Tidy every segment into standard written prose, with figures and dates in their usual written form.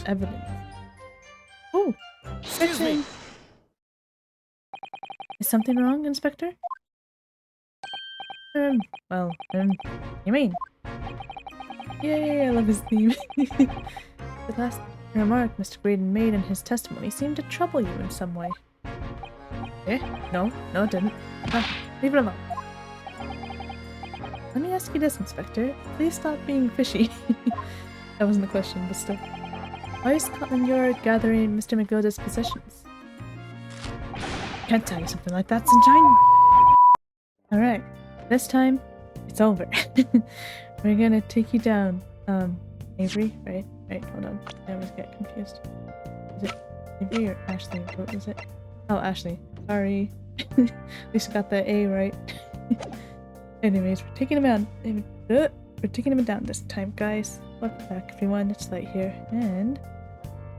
evidence. Oh, section. Is something wrong, Inspector? You mean? Yay, I love his theme. The last remark Mr. Graydon made in his testimony seemed to trouble you in some way. Eh? No, it didn't. Leave it alone. Let me ask you this, Inspector. Please stop being fishy. That wasn't a question, but still. Why is Scotland Yard gathering Mr. McGilded's possessions? Can't tell you something like that, sunshine. Alright, this time, it's over. We're gonna take you down. Avery, right? Right, hold on. I always get confused. Is it Avery or Ashley? What is it? Oh, Ashley. Sorry. At least I got the A right. Anyways, we're taking him down. We're taking him down this time, guys. Welcome back, everyone. It's Light here, and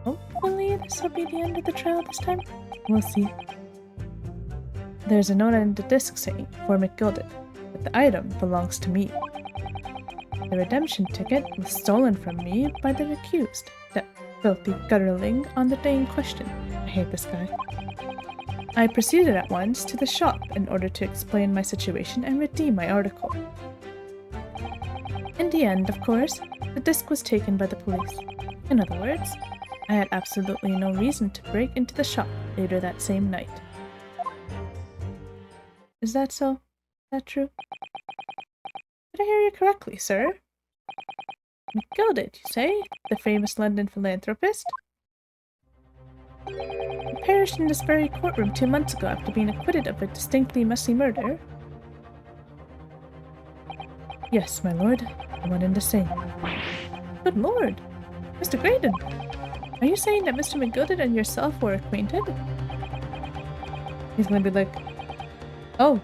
hopefully this will be the end of the trial this time. We'll see. There's a note on the disc saying, "For McGilded," but the item belongs to me. The redemption ticket was stolen from me by the accused, that filthy gutterling, on the day in question. I hate this guy. I proceeded at once to the shop in order to explain my situation and redeem my article. In the end, of course, the disc was taken by the police. In other words, I had absolutely no reason to break into the shop later that same night. Is that so? Is that true? Did I hear you correctly, sir? McGilded, you say? The famous London philanthropist? He perished in this very courtroom 2 months ago after being acquitted of a distinctly messy murder. Yes, my lord. The one and the same. Good lord! Mr. Graydon! Are you saying that Mr. McGilded and yourself were acquainted? He's gonna be like, oh,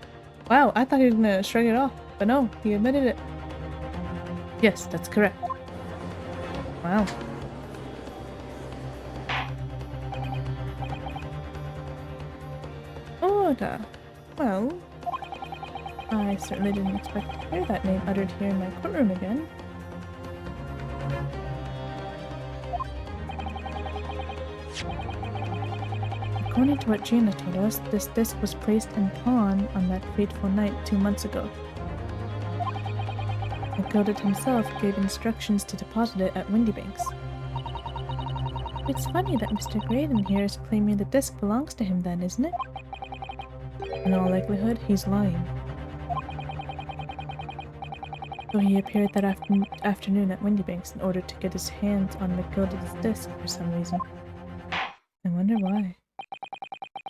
wow, I thought he was gonna shrug it off, but no, he admitted it. Yes, that's correct. Wow. Order. Well, I certainly didn't expect to hear that name uttered here in my courtroom again. According to what Gina told us, this disc was placed in pawn on that fateful night 2 months ago. McGilded himself gave instructions to deposit it at Windybanks. It's funny that Mr. Graydon here is claiming the disc belongs to him then, isn't it? In all likelihood, he's lying. So he appeared that afternoon at Windybanks in order to get his hands on McGilded's disc for some reason. I wonder why.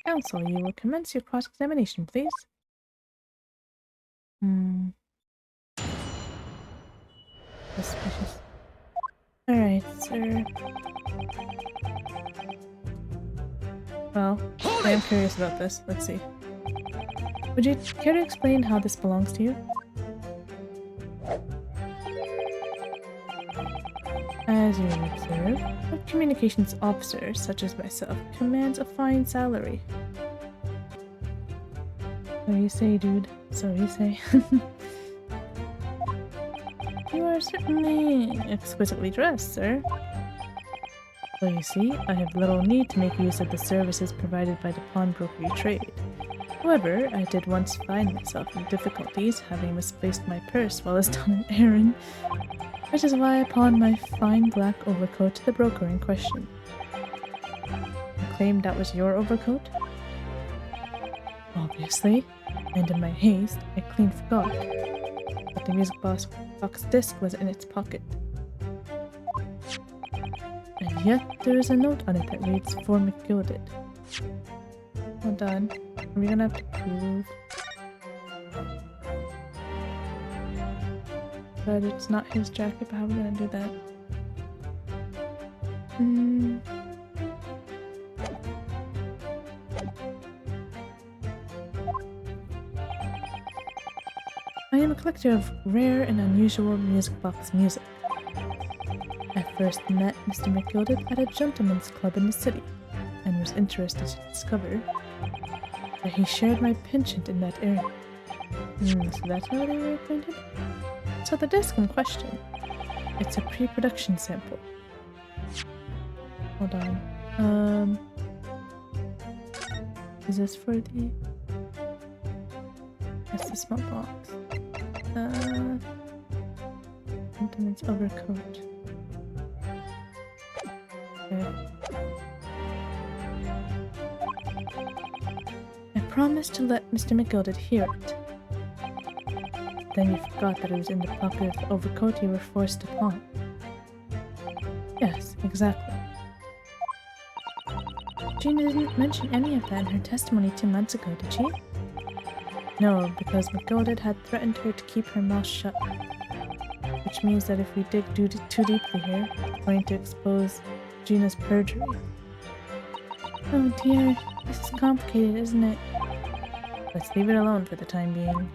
Counsel, you will commence your cross-examination, please. Suspicious. Alright, sir. Well, I am curious about this. Let's see. Would you care to explain how this belongs to you? As you will observe, a communications officer such as myself commands a fine salary. So you say, dude. So you say. You are certainly exquisitely dressed, sir. So you see, I have little need to make use of the services provided by the pawnbrokery trade. However, I did once find myself in difficulties, having misplaced my purse while I was on an errand, which is why I pawned my fine black overcoat to the broker in question. You claimed that was your overcoat? Obviously, and in my haste, I clean forgot. But the music box disc was in its pocket. And yet, there is a note on it that reads, "For McGilded." Hold on. Are we gonna have to prove that it's not his jacket? But how are we gonna do that? I am a collector of rare and unusual music box music. I first met Mr. McGilded at a gentleman's club in the city, and was interested to discover that he shared my penchant in that area. So that's how they were acquainted? So the disc in question, it's a pre-production sample. Hold on. Is this for the... That's the small box. Gentleman's overcoat. Okay. I promised to let Mr. McGilded hear it. Then you forgot that it was in the pocket of the overcoat you were forced to pawn. Yes, exactly. Gina didn't mention any of that in her testimony 2 months ago, did she? No, because McGilded had threatened her to keep her mouth shut. Which means that if we dig too deeply here, we're going to expose Gina's perjury. Oh dear, this is complicated, isn't it? Let's leave it alone for the time being.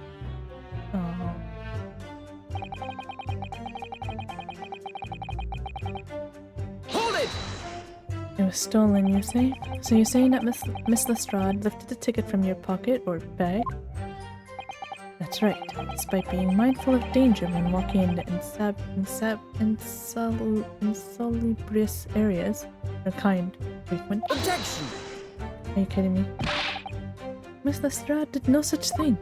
Oh. Hold it! It was stolen, you say? So you're saying that Miss Lestrade lifted the ticket from your pocket or bag? That's right, despite being mindful of danger when walking in the insalubrious areas, or kind, frequent. Objection! Are you kidding me? Miss Lestrade did no such thing.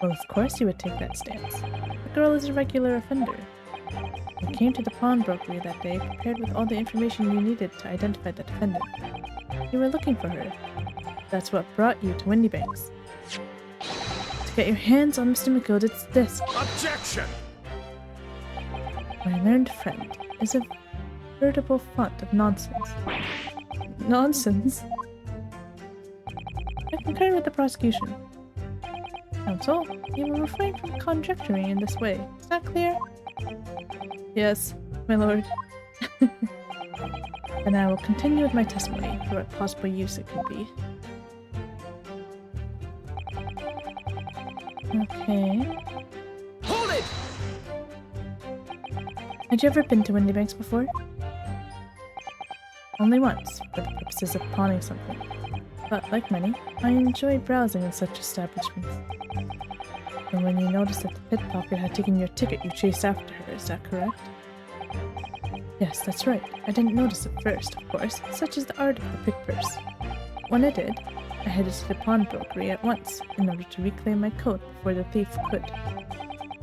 Well, of course you would take that stance. The girl is a regular offender. You came to the pawnbrokery that day prepared with all the information you needed to identify the defendant. You were looking for her. That's what brought you to Windybanks. To get your hands on Mr. McGilded's disc. Objection! My learned friend is a veritable font of nonsense. Nonsense? I concur with the prosecution. Counsel, you will refrain from conjecturing in this way. Is that clear? Yes, my lord. Then I will continue with my testimony for what possible use it could be. Okay. Hold it! Had you ever been to Windybanks before? Only once, for the purposes of pawning something. But like many, I enjoy browsing in such establishments. And when you noticed that the pickpocket had taken your ticket, you chased after her, is that correct? Yes, that's right. I didn't notice it first, of course, such is the art of the pick purse. When I did, I headed to the pawnbrokery at once, in order to reclaim my coat before the thief could.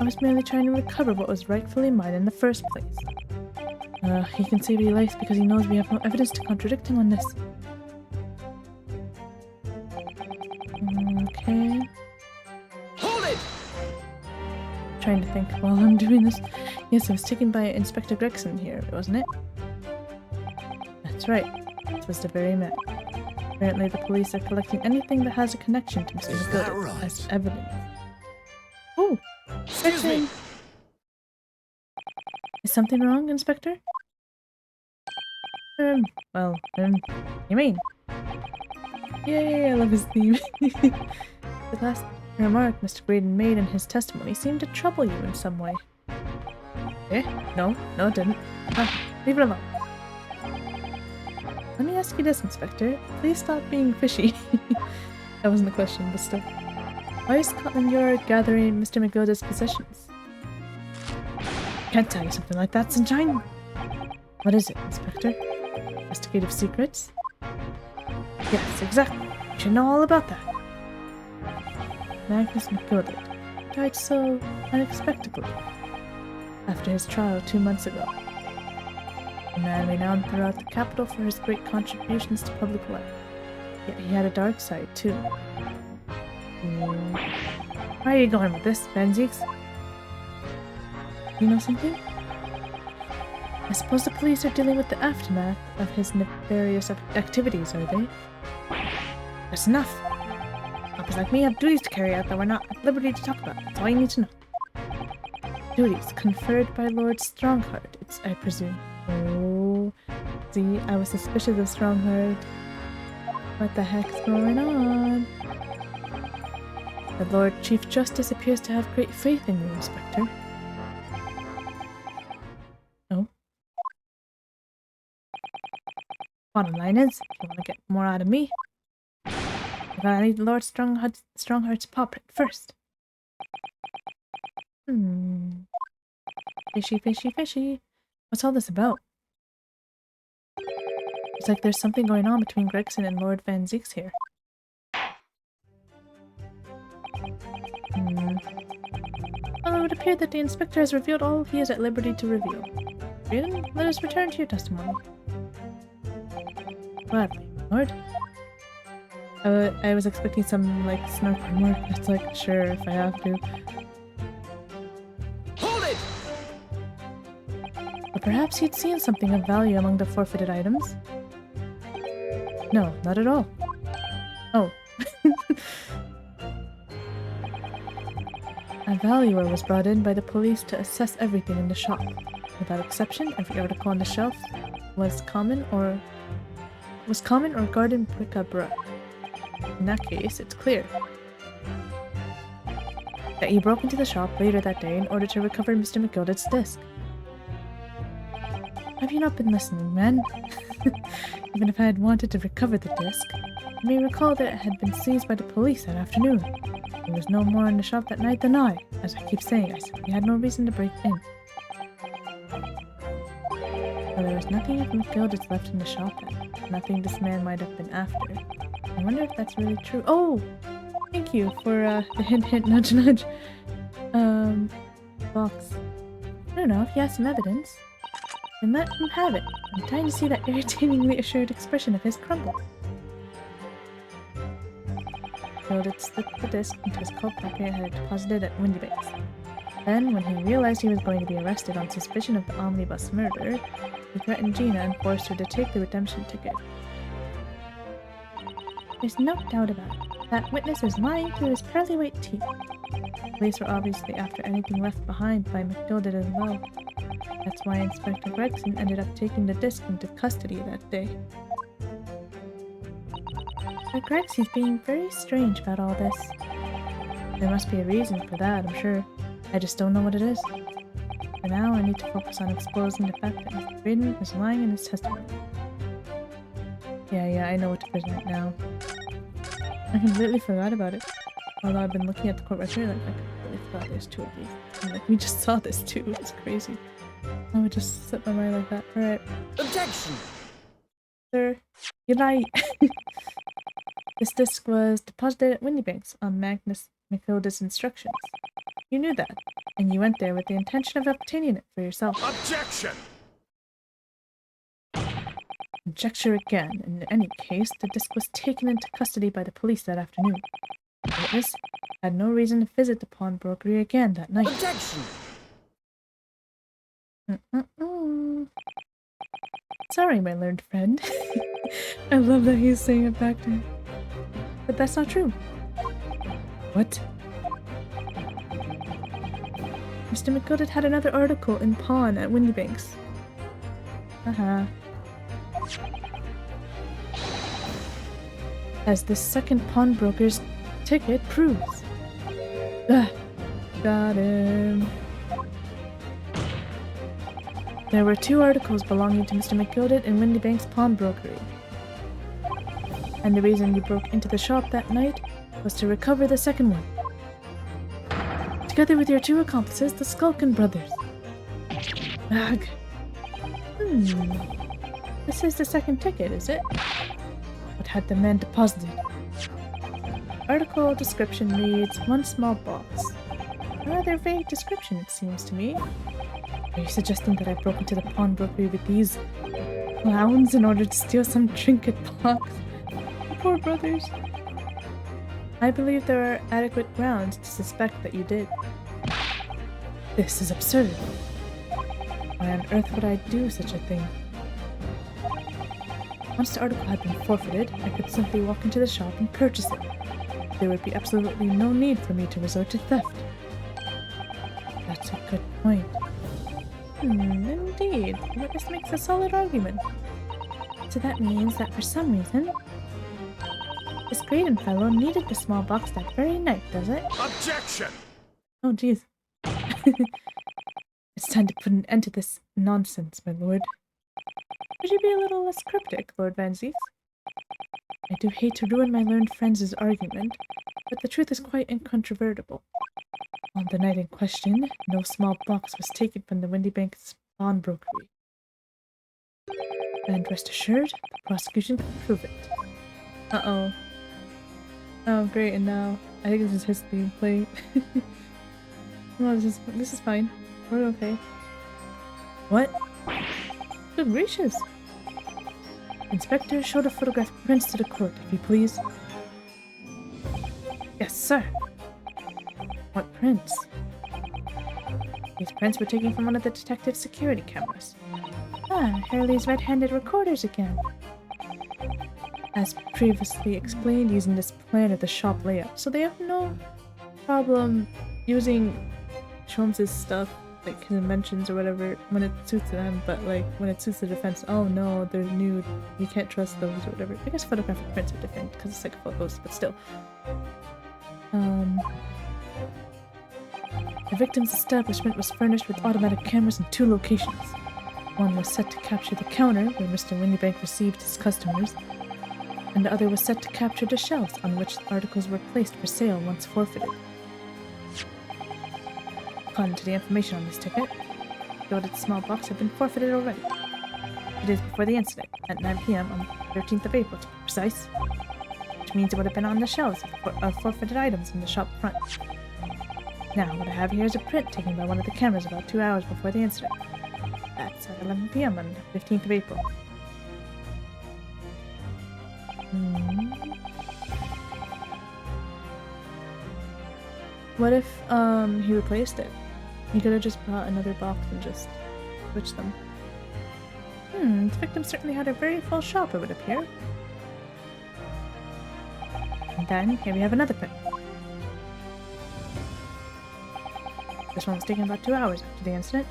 I was merely trying to recover what was rightfully mine in the first place. He can say what he likes because he knows we have no evidence to contradict him on this. Okay. Hold it! Trying to think while I'm doing this. Yes, it was taken by Inspector Gregson here, wasn't it? That's right. This was the very man. Apparently the police are collecting anything that has a connection to Mr. McGilded right? as evidence. Oh! Excuse me! Is something wrong, Inspector? You mean? Yay, I love his theme. The last remark Mr. Graydon made in his testimony seemed to trouble you in some way. Eh? No, it didn't. Leave it alone. Let me ask you this, Inspector. Please stop being fishy. That wasn't the question, but still. Why is Scotland Yard gathering Mr. McGilded's possessions? Can't tell you something like that, Sunshine. What is it, Inspector? Investigative secrets? Yes, exactly. You should know all about that. Magnus McGilded died so unexpectedly after his trial 2 months ago. A man renowned throughout the capital for his great contributions to public life. Yet he had a dark side, too. Where are you going with this, Benzies? You know something? I suppose the police are dealing with the aftermath of his nefarious activities, are they? That's enough! Cops like me have duties to carry out that we're not at liberty to talk about. That's all you need to know. Duties conferred by Lord Strongheart, I presume. Oh, see, I was suspicious of Strongheart. What the heck's going on? The Lord Chief Justice appears to have great faith in you, Inspector. Oh. Bottom line is, if you want to get more out of me, you gotta need Lord Strongheart's paw print first. Fishy, fishy, fishy. What's all this about? It's like there's something going on between Gregson and Lord Van Zeeks here. Well, it would appear that the inspector has revealed all he is at liberty to reveal. Raiden, let us return to your testimony. Gladly, Lord. I was expecting some, like, snark remark that's like, sure, if I have to. Hold it! But perhaps you'd seen something of value among the forfeited items? No, not at all. Oh. A valuer was brought in by the police to assess everything in the shop. Without exception, every article on the shelf was common or garden bric-a-brac. In that case, it's clear that you broke into the shop later that day in order to recover Mr. McGilded's disc. Have you not been listening, man? Even if I had wanted to recover the disc, you may recall that it had been seized by the police that afternoon. There was no more in the shop that night than I. As I keep saying, I simply had no reason to break in. Well, there was nothing of McGilded's left in the shop then. Nothing this man might have been after. I wonder if that's really true. Oh! Thank you for the hint hint nudge nudge. Box. I don't know, if he has some evidence, then let him have it. I'm dying to see that irritatingly assured expression of his crumble. Gilded slipped the disc into his coat pocket and had it deposited at Windybanks. Then, when he realized he was going to be arrested on suspicion of the omnibus murder, he threatened Gina and forced her to take the redemption ticket. There's no doubt about it. That witness is lying through his pearly white teeth. The police were obviously after anything left behind by McGilded as well. That's why Inspector Gregson ended up taking the disc into custody that day. But Gregs, he's being very strange about all this. There must be a reason for that, I'm sure. I just don't know what it is. For now, I need to focus on exposing the fact that Mr. Raiden is lying in his testimony. Yeah, I know what to present now. I completely forgot about it. Although I've been looking at the court record, like, I completely forgot there's two of these. And, like, we just saw this too, it's crazy. Oh, it just slipped my mind like that. Alright. Objection! Sir, you lie! This disc was deposited at Windybanks on Magnus McGilded's instructions. You knew that, and you went there with the intention of obtaining it for yourself. Objection! Conjecture again. In any case, the disc was taken into custody by the police that afternoon. The witness had no reason to visit the pawnbrokery again that night. Objection! Sorry, my learned friend. I love that he's saying it back to him. But that's not true. What? Mr. McGilded had another article in pawn at Windybanks. Haha. As this second pawnbroker's ticket proves. Got him. There were two articles belonging to Mr. McGilded in Windybanks' pawnbrokery. And the reason you broke into the shop that night was to recover the second one. Together with your two accomplices, the Skulkin brothers. Ugh. This is the second ticket, is it? What had the man deposited? Article description reads, one small box. A rather vague description, it seems to me. Are you suggesting that I broke into the pawnbrokery with these clowns in order to steal some trinket box? The poor brothers. I believe there are adequate grounds to suspect that you did. This is absurd. Why on earth would I do such a thing? Once the article had been forfeited, I could simply walk into the shop and purchase it. There would be absolutely no need for me to resort to theft. That's a good point. Indeed. The witness makes a solid argument. So that means that for some reason, this Graydon fellow needed the small box that very night, does it? Objection! Oh, jeez. It's time to put an end to this nonsense, my lord. Could you be a little less cryptic, Lord Van Zeeks? I do hate to ruin my learned friend's argument, but the truth is quite incontrovertible. On the night in question, no small box was taken from the Windybanks pawnbrokery. And rest assured, the prosecution can prove it. Uh-oh. Oh, great, and now I think this is his theme play. No, this is fine. We're okay. What? Good gracious! Inspector, show the photographic prints to the court, if you please. Yes, sir. What prints? These prints were taken from one of the detective's security cameras. Ah, Hurley's red-handed recorders again. As previously explained, using this plan of the shop layout, so they have no problem using Sholmes' stuff, like his inventions or whatever, when it suits them, but like when it suits the defense, oh no, they're new, you can't trust those or whatever. I guess photographic prints are different because it's like photos, but still. The victim's establishment was furnished with automatic cameras in 2 locations. One was set to capture the counter where Mr. Windybank received his customers, and the other was set to capture the shelves on which the articles were placed for sale once forfeited. According to the information on this ticket, the gilded small box had been forfeited already. 2 days before the incident, at 9 p.m. on the 13th of April to be precise, which means it would have been on the shelves of forfeited items in the shop front. Now, what I have here is a print taken by one of the cameras about 2 hours before the incident. That's at 11 p.m. on the 15th of April. What if he replaced it? He could have just brought another box and just switched them. The victim certainly had a very full shop, it would appear. And then, here we have another print. This one was taken about 2 hours after the incident.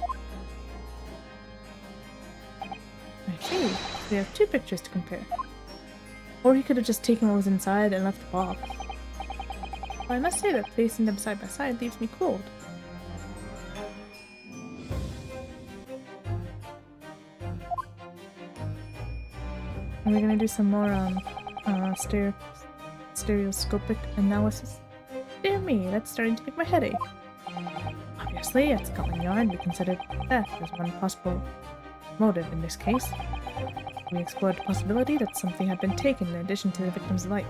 I see. So we have 2 pictures to compare. Or he could have just taken what was inside and left the box. Well, I must say that placing them side by side leaves me cooled. Are we gonna do some more stereoscopic analysis? Dear me, that's starting to make my head ache. Obviously, at Scotland Yard, we considered theft as one possible motive in this case. We explored the possibility that something had been taken in addition to the victim's life.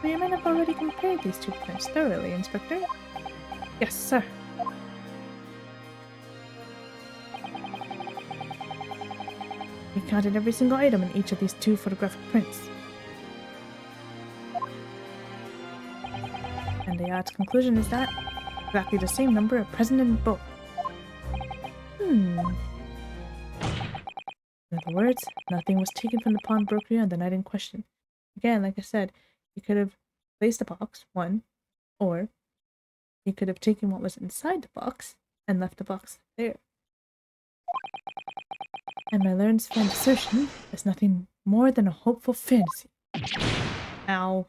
We might have already compared these 2 prints thoroughly, Inspector. Yes, sir. We counted every single item in each of these 2 photographic prints. And the odd's conclusion is that exactly the same number are present in both. In other words, nothing was taken from the pawnbrokery on the night in question. Again, like I said, you could have placed the box, 1, or you could have taken what was inside the box and left the box there. And my learned friend's assertion is nothing more than a hopeful fantasy. Ow.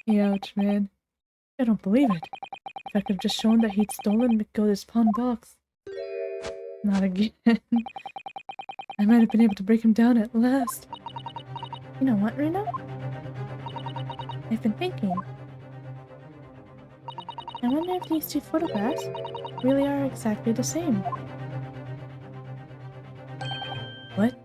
Ouch, man. I don't believe it. If I could have just shown that he'd stolen McGilda's pawn box. Not again. I might have been able to break him down at last. You know what, Reno? I've been thinking. I wonder if these 2 photographs really are exactly the same. What?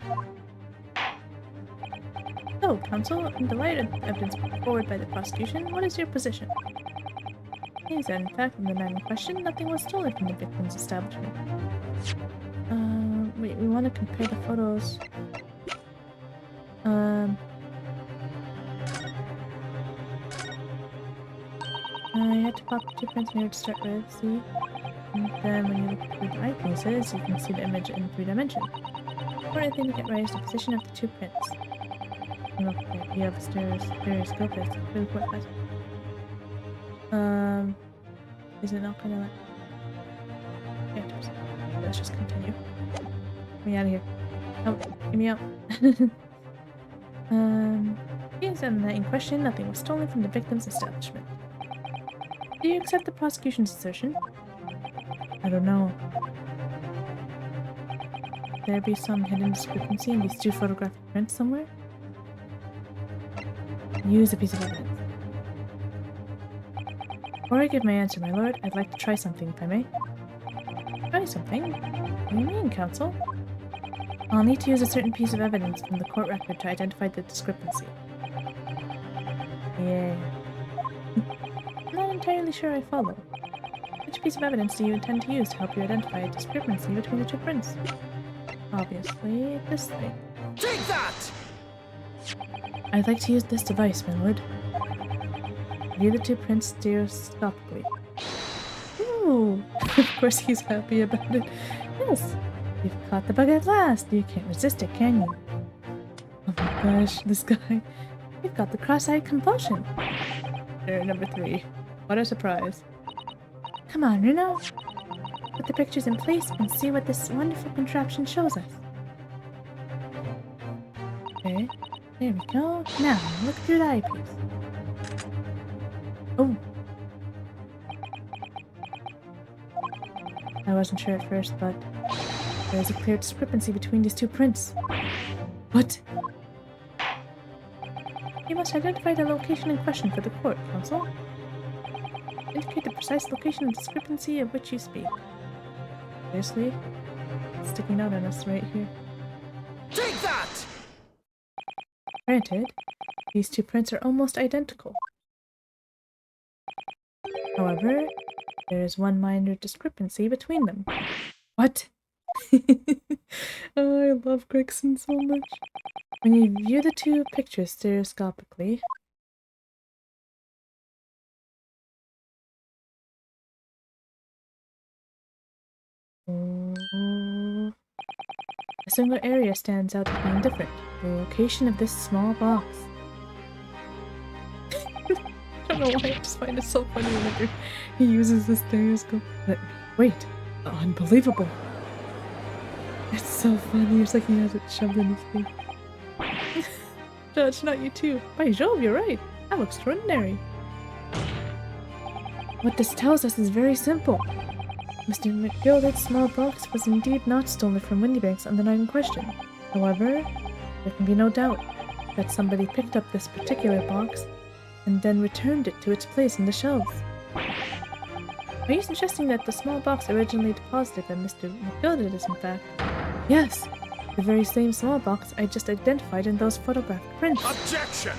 So, counsel, in the light of the evidence put forward by the prosecution, what is your position? Is that in fact, in the night in question, nothing was stolen from the victim's establishment. Wait, we want to compare the photos. I had to pop 2 prints here to start with, see? And then when you look through the eyepieces, you can see the image in 3 dimensions. The important thing to get right is the position of the 2 prints. You look at the idea of a stereoscope, that's really quite fast. Is it not gonna let... Okay, let's just continue. Get me out of here. Out. Get me out. Yes, on the night in question, nothing was stolen from the victim's establishment. Do you accept the prosecution's assertion? I don't know. Could there be some hidden discrepancy in these 2 photographic prints somewhere? Use a piece of evidence. Before I give my answer, my lord, I'd like to try something, if I may. Try something? What do you mean, counsel? I'll need to use a certain piece of evidence from the court record to identify the discrepancy. Yeah. I'm not entirely sure I follow. Which piece of evidence do you intend to use to help you identify a discrepancy between the two prints? Obviously, this thing. Take that! I'd like to use this device, my lord. View the two prints stereoscopically. Ooh! Of course he's happy about it. Yes! You've caught the bug at last! You can't resist it, can you? Oh my gosh, this guy. You've got the cross-eyed compulsion. Error number 3. What a surprise. Come on, Ryuno. Put the pictures in place and see what this wonderful contraption shows us. Okay, there we go. Now, look through the eyepiece. Oh. I wasn't sure at first, but there is a clear discrepancy between these two prints. What? You must identify the location in question for the court, counsel. Indicate the precise location and discrepancy of which you speak. Seriously? It's sticking out on us right here. Take that! Granted, these two prints are almost identical. However, there is one minor discrepancy between them. What? Oh, I love Gregson so much. When you view the two pictures stereoscopically, a single area stands out as being different. The location of this small box. I don't know why, I just find it so funny whenever he uses the stereoscope. But wait, unbelievable. It's so funny, it's like he has it shoved in his face. Judge, not you too. By Jove, you're right. How extraordinary. What this tells us is very simple. Mr. McGilder's small box was indeed not stolen from Windybanks on the night in question. However, there can be no doubt that somebody picked up this particular box and then returned it to its place in the shelves. Are you suggesting that the small box originally deposited by Mr. McGilder is in fact... Yes, the very same small box I just identified in those photographic prints. Objection!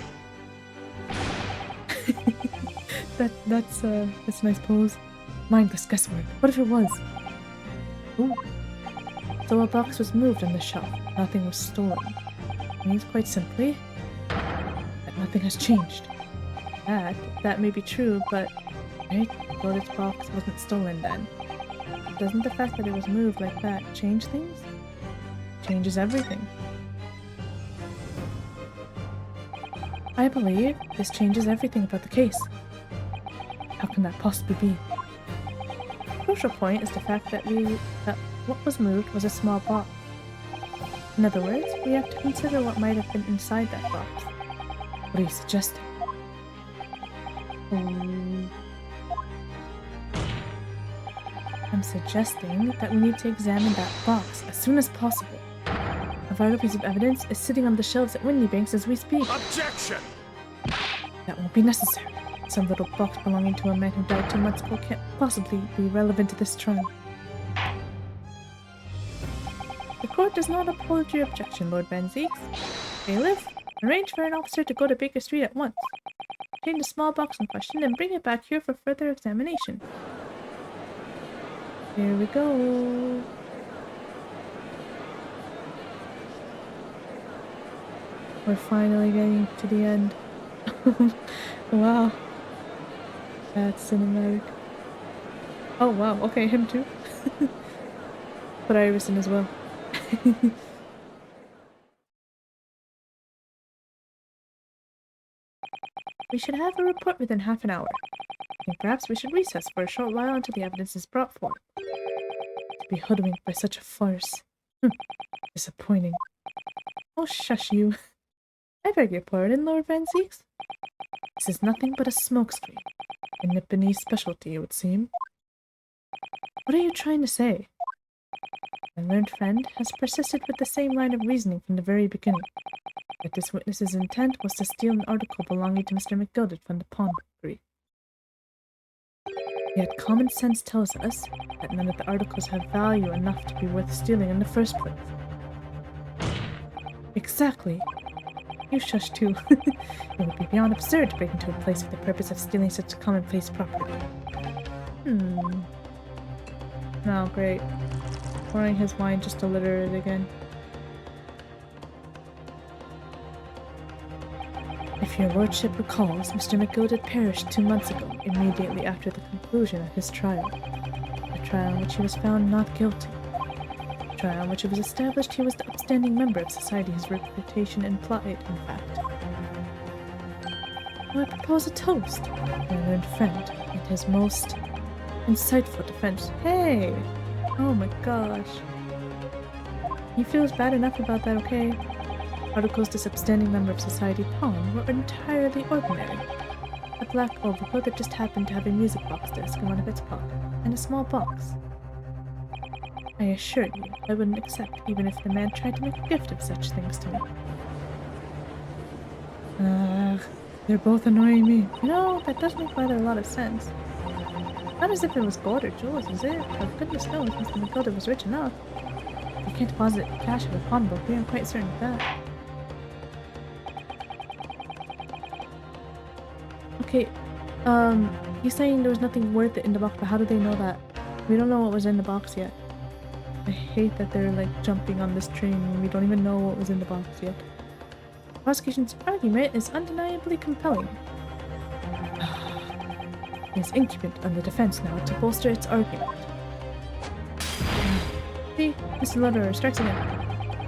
That's a nice pose. Mindless guesswork. What if it was? Ooh. So a box was moved on the shelf. Nothing was stolen. It means quite simply that nothing has changed. That may be true, but right? Gilder's box wasn't stolen then. Doesn't the fact that it was moved like that change things? Changes everything. I believe this changes everything about the case. How can that possibly be? The crucial point is the fact that what was moved was a small box. In other words, we have to consider what might have been inside that box. What are you suggesting? I'm suggesting that we need to examine that box as soon as possible. A vital piece of evidence is sitting on the shelves at Windybanks as we speak. Objection! That won't be necessary. Some little box belonging to a man who died 2 months ago can't possibly be relevant to this trial. The court does not uphold your objection, Lord Van Zieks. Bailiff, arrange for an officer to go to Baker Street at once. Obtain the small box in question and bring it back here for further examination. Here we go. We're finally getting to the end. Wow. That's cinematic. Oh wow, okay, him too. But Iris in as well. We should have a report within half an hour. I think perhaps we should recess for a short while until the evidence is brought forth. To be hoodwinked by such a farce. Disappointing. Oh, shush you. I beg your pardon, Lord Van Zieks. This is nothing but a smokescreen. A Nipponese specialty, it would seem. What are you trying to say? My learned friend has persisted with the same line of reasoning from the very beginning, that this witness's intent was to steal an article belonging to Mr. McGilder from the pawnbrokery. Yet common sense tells us that none of the articles have value enough to be worth stealing in the first place. Exactly. You shush too. It would be beyond absurd to break into a place for the purpose of stealing such commonplace property. Oh, great. Pouring his wine just to litter it again. If your lordship recalls, Mr. McGill perished 2 months ago, immediately after the conclusion of his trial. A trial in which he was found not guilty. A trial in which it was established he was the upstanding member of society whose reputation implied, in fact. I propose a toast, my learned friend, in his most insightful defense. Hey! Oh my gosh. He feels bad enough about that, okay? Articles this upstanding member of society pawned were entirely ordinary. A black overcoat that just happened to have a music box disc in one of its pockets, and a small box. I assure you, I wouldn't accept even if the man tried to make a gift of such things to me. They're both annoying me. You know, that does make rather a lot of sense. Not as if it was gold or jewels, is it? But goodness knows, Mr. McGilda was rich enough. You can't deposit cash at a pawnbook, we aren't quite certain of that. Okay, he's saying there was nothing worth it in the box, but how do they know that? We don't know what was in the box yet. I hate that they're like jumping on this train and we don't even know what was in the box yet. The prosecution's argument is undeniably compelling. It is incumbent on the defense now to bolster its argument. See, Mr. Lutterer starts again.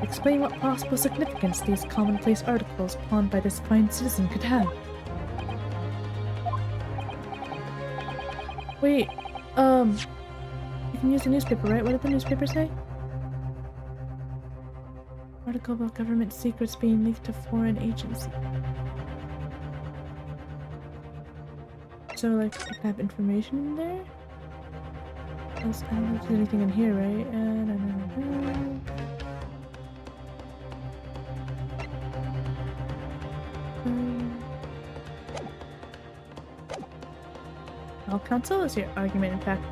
Explain what possible significance these commonplace articles pawned by this fine citizen could have. Wait, you can use the newspaper, right? What did the newspaper say? Article about government secrets being leaked to foreign agency. So, like, I have information in there? I don't know if there's anything in here, right? All counsel, is your argument in fact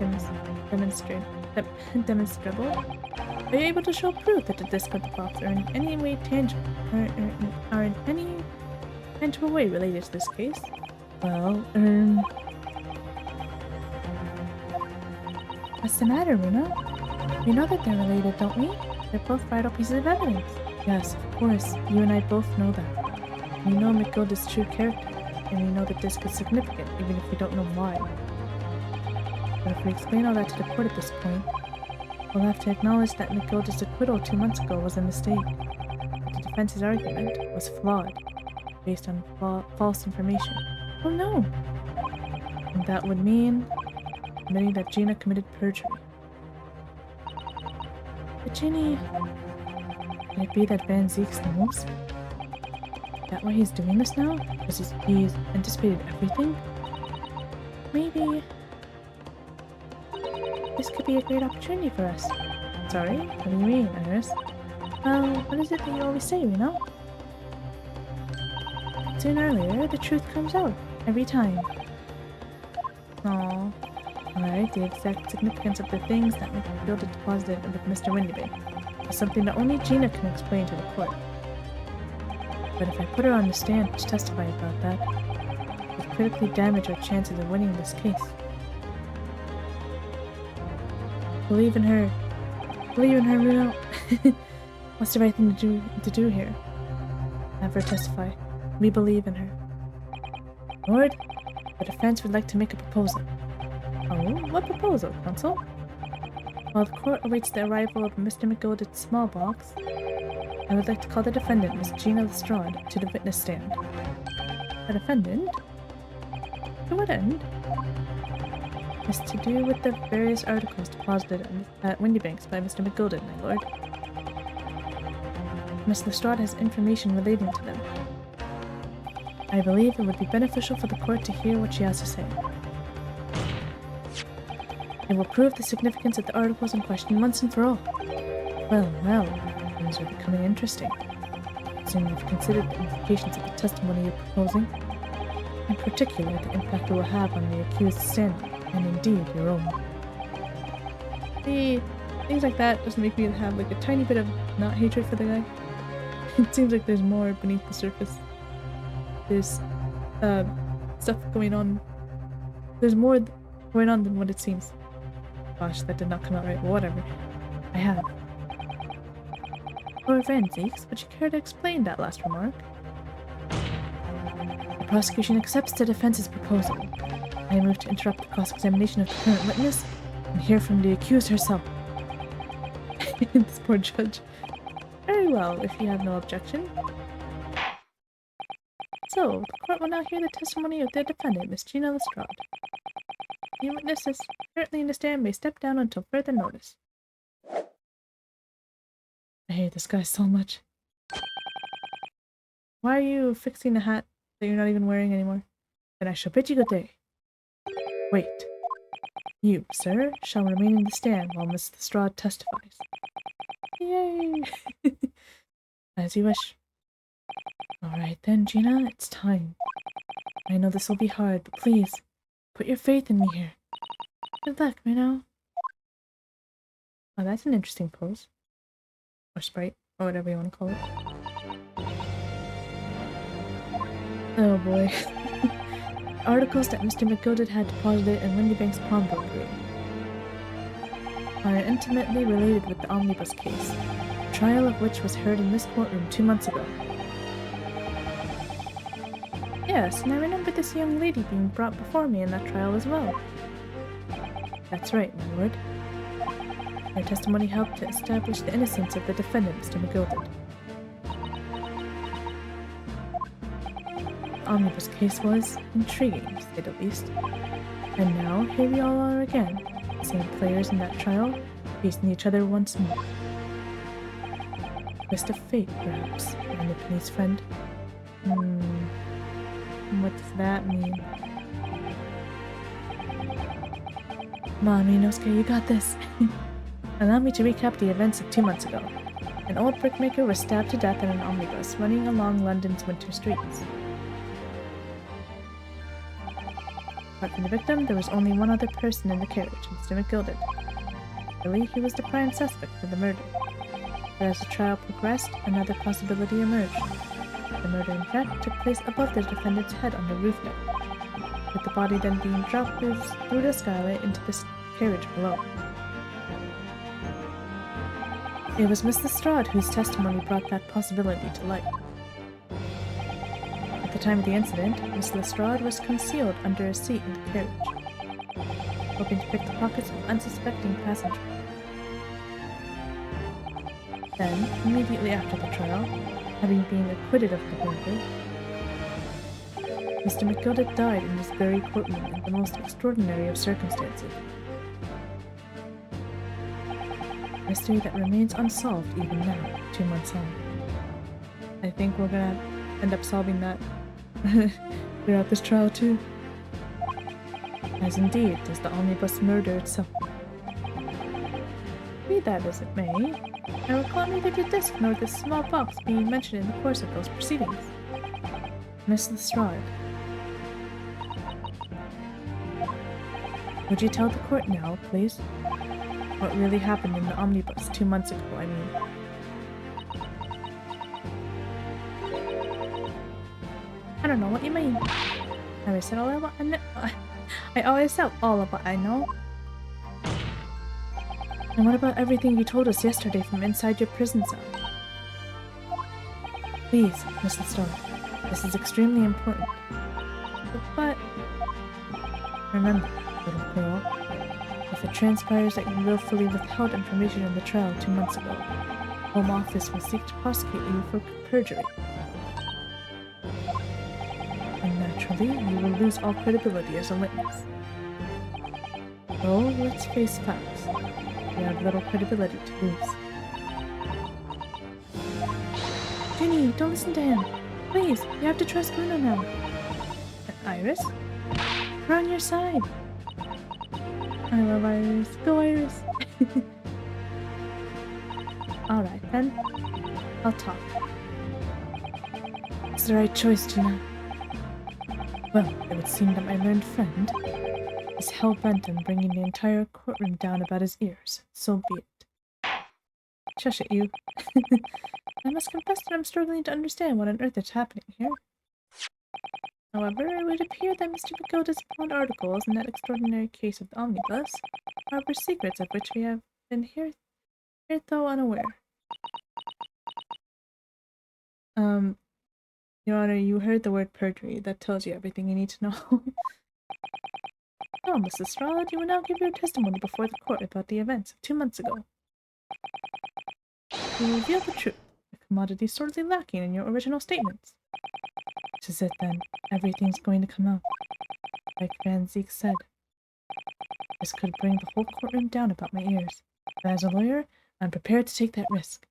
demonstrable? Are you able to show proof that the disc of the box are in any way tangible, are in any tangible way related to this case? Well, what's the matter, Runa? We know that they're related, don't we? They're both vital pieces of evidence. Yes, of course. You and I both know that. We know McGilda's true character, and we know the disc is significant, even if we don't know why. But if we explain all that to the court at this point, we'll have to acknowledge that McGilda's acquittal 2 months ago was a mistake. That the defense's argument was flawed, based on false information. Oh no! And that would mean admitting that Gina committed perjury. But Ginny... Can it be that Van Zeeks knows? Is that why he's doing this now? Because he's anticipated everything? Maybe... This could be a great opportunity for us. Sorry? What do you mean, Iris? Well, what is it that you always say, you know? Sooner or later, the truth comes out. Every time. Aww. Alright, the exact significance of the things that McGilda deposited with Mr. Windybank is something that only Gina can explain to the court. But if I put her on the stand to testify about that, it would critically damage our chances of winning this case. Believe in her. Believe in her, Runo. What's the right thing to do here? Have her testify. We believe in her. Lord, the defense would like to make a proposal. Oh, what proposal, counsel? While the court awaits the arrival of Mr. McGilda's small box, I would like to call the defendant, Miss Gina Lestrade, to the witness stand. The defendant? To what end? It's to do with the various articles deposited at Windybanks by Mr. McGilda, my lord. Miss Lestrade has information relating to them. I believe it would be beneficial for the court to hear what she has to say. It will prove the significance of the articles in question once and for all. Well, well, things are becoming interesting. Assuming you've considered the implications of the testimony you're proposing, in particular the impact it will have on the accused's standing, and indeed your own. See, things like that just make me have like a tiny bit of not hatred for the guy. It seems like there's more beneath the surface. There's stuff going on. There's more going on than what it seems. Gosh, that did not come out right, but whatever. I have. For forensics, would you care to explain that last remark? The prosecution accepts the defense's proposal. I move to interrupt the cross-examination of the current witness and hear from the accused herself. This poor judge. Very well, if you have no objection. So, the court will now hear the testimony of the defendant, Miss Gina Lestrade. The witnesses currently in the stand may step down until further notice. I hate this guy so much. Why are you fixing a hat that you're not even wearing anymore? Then I shall bid you good day. Wait. You, sir, shall remain in the stand while Miss Lestrade testifies. Yay! As you wish. Alright then, Gina, it's time. I know this will be hard, but please, put your faith in me here. Good luck, Reno. Oh, that's an interesting pose. Or sprite, or whatever you want to call it. Oh boy. Articles that Mr. McGilded had deposited in Windybank's pawnbroker are intimately related with the omnibus case, the trial of which was heard in this courtroom 2 months ago. Yes, and I remember this young lady being brought before me in that trial as well. That's right, my lord. Her testimony helped to establish the innocence of the defendant, Mr. McGilded. The omnibus case was intriguing, to say the least. And now, here we all are again, the same players in that trial, facing each other once more. Twist of fate, perhaps, my Nipponi's friend. What does that mean? Come on, Ryunosuke, you got this! Allow me to recap the events of 2 months ago. An old brickmaker was stabbed to death in an omnibus running along London's winter streets. Apart from the victim, there was only one other person in the carriage, Mr. McGilded. Really, he was the prime suspect for the murder. But as the trial progressed, another possibility emerged. The murder, in fact, took place above the defendant's head on the roof deck, with the body then being dropped through the skylight into the carriage below. It was Miss Lestrade whose testimony brought that possibility to light. At the time of the incident, Miss Lestrade was concealed under a seat in the carriage, hoping to pick the pockets of unsuspecting passengers. Then, immediately after the trial, having been acquitted of the murder, Mr. McGilded died in this very courtroom in the most extraordinary of circumstances. A mystery that remains unsolved even now, 2 months on. I think we're gonna end up solving that throughout this trial too. As indeed does the omnibus murder itself. Be that as it may, I recall neither the disc nor the small box being mentioned in the course of those proceedings. Miss Lestrade. Would you tell the court now, please? What really happened in the omnibus 2 months ago, I mean. I don't know what you mean. I always said all about I always said all about I know. And what about everything you told us yesterday from inside your prison cell? Please, Miss Lestrade, this is extremely important. But remember, little girl, if it transpires that you willfully withheld information in the trial 2 months ago, Home Office will seek to prosecute you for perjury. And naturally, you will lose all credibility as a witness. So, let's face facts. You have little credibility to lose. Ginny, don't listen to him. Please, you have to trust Bruno now. Iris? We're on your side. I love Iris. Go, Iris. Alright then. I'll talk. It's the right choice, Gina. Well, it would seem that my learned friend is hell-bent on bringing the entire courtroom down about his ears. So be it. shush at you. I must confess that I'm struggling to understand what on earth is happening here. However, it would appear that Mr. Pagoda's pawned articles in that extraordinary case of the omnibus harbor secrets of which we have been hitherto unaware. Your Honor, you heard the word perjury. That tells you everything you need to know. Oh, Mrs. Strahd, you will now give your testimony before the court about the events of 2 months ago. You will reveal the truth. The commodity is sorely lacking in your original statements. This is it then. Everything's going to come out. Like Van Zeke said. This could bring the whole courtroom down about my ears. But as a lawyer, I'm prepared to take that risk.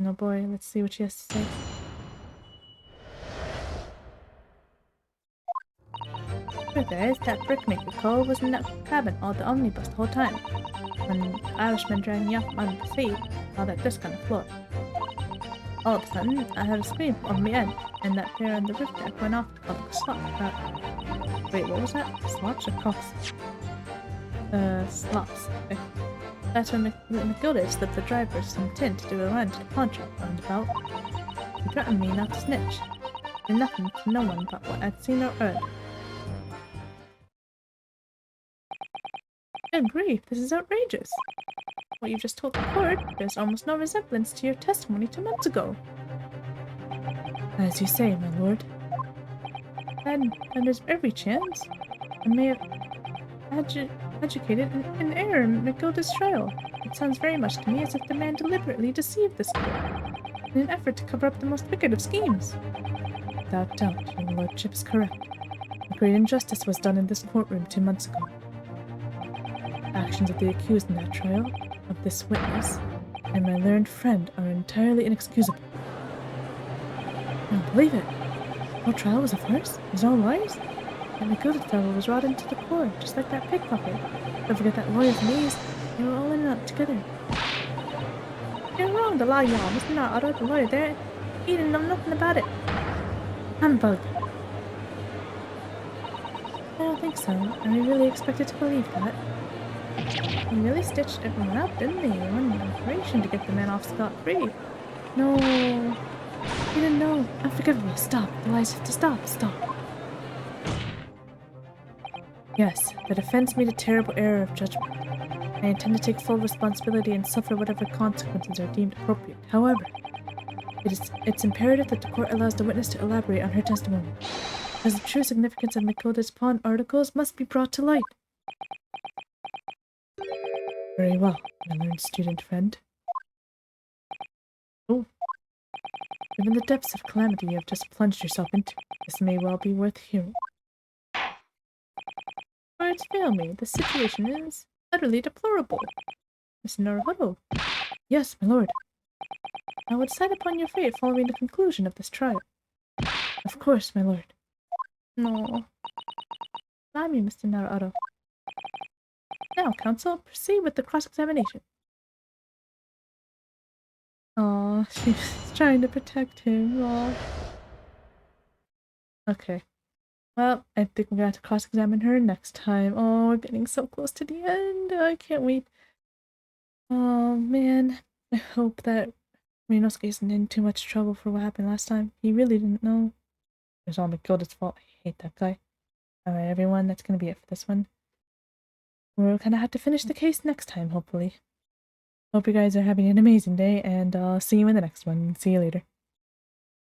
Oh boy, let's see what she has to say. Truth is, that brickmaker Cole was in that cabin all the omnibus the whole time. When the Irishman dragged me off on the seat, all that disc on the floor. All of a sudden, I heard a scream on the end, and that pair on the roof deck went off to call the slop. Wait, what was that? Slops or coughs? Slops. Okay. That's when McGilda slipped the driver some tin to do a run to the pawn shop roundabout. He threatened me not to snitch. Did nothing to no one but what I'd seen or heard. Good grief, this is outrageous. What you just told the court, there's almost no resemblance to your testimony 2 months ago. As you say, my lord. And there's every chance I may have educated an error in McGilda's trial. It sounds very much to me as if the man deliberately deceived this court in an effort to cover up the most wicked of schemes. Without doubt, your lordship is correct. A great injustice was done in this courtroom 2 months ago. Actions of the accused in that trial, of this witness, and my learned friend are entirely inexcusable. I don't believe it. The whole trial was a farce? It was all lies? That McGilda fellow was brought into the core, just like that pickpocket. Don't forget that lawyer from East. They were all in and out together. You're wrong to lie, y'all. Mr. Naruto, the lawyer there, he didn't know nothing about it. Humbug. I don't think so. Are we really expected to believe that? They really stitched everyone up, didn't they? They went an operation to get the man off scot-free. No. You didn't know. Unforgivable. Stop. The lies have to stop. Stop. Yes, the defense made a terrible error of judgment. I intend to take full responsibility and suffer whatever consequences are deemed appropriate. However, it's imperative that the court allows the witness to elaborate on her testimony, because the true significance of McGilda's pawn articles must be brought to light. Very well, my learned student friend. Oh. Given the depths of calamity you have just plunged yourself into, this may well be worth hearing. Words fail me. The situation is utterly deplorable. Mr. Naruhodo. Yes, my lord. I will decide upon your fate following the conclusion of this trial. Of course, my lord. No. Allow me, Mr. Naruhodo. Now, counsel, proceed with the cross-examination. Aw, she's trying to protect him. Aw. Okay. Well, I think we're gonna have to cross-examine her next time. Oh, we're getting so close to the end. I can't wait. Oh, man. I hope that Ryunosuke isn't in too much trouble for what happened last time. He really didn't know. It was all McGilda's fault. I hate that guy. Alright, everyone, that's gonna be it for this one. We're gonna have to finish the case next time, hopefully. Hope you guys are having an amazing day, and I'll see you in the next one. See you later.